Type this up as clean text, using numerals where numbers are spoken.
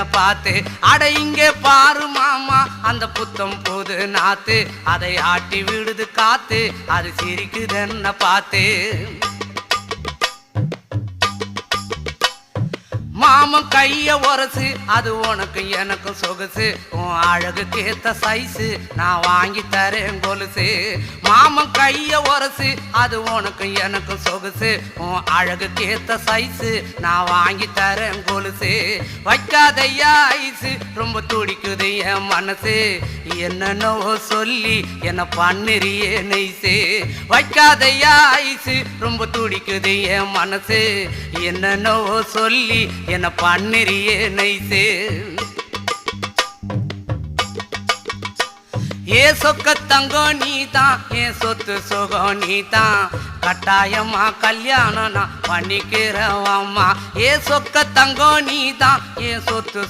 பார்த்து அட இங்கே பாரு மாமா அந்த புத்தம் புது நாத்து அதை ஆட்டி விடுது காத்து அது சிரிக்குதுன்னு பார்த்து மாமன் கைய உரசு அது உனக்கு எனக்கு சொகுசு உன் அழகுக்கு ஏத்த சைஸு நான் வாங்கி தரேன் கொலுசு மாமன் கைய உரசு அது உனக்கு எனக்கு சொகுசு உன் அழகுக்கு ஏத்த சைஸு நான் வாங்கி தரேன் கொலுசு வைக்காதையா ஐசு ரொம்ப துடிக்குது என் மனசு என்னன்னோ சொல்லி என்ன பண்ணுறியே நெய்சு வைக்காதையா ஐசு ரொம்ப துடிக்குது என் மனசு என்னன்னோ சொல்லி என்ன பண்ணுறியே நைசு ஏ சொக்க தங்கம் நீதான் என் சொத்து சுகம் நீதான் கட்டாயமா கல்யாணம் நான் பண்ணிக்கிறவம்மா ஏ சொக்க தங்கம் நீதான் என் சொத்து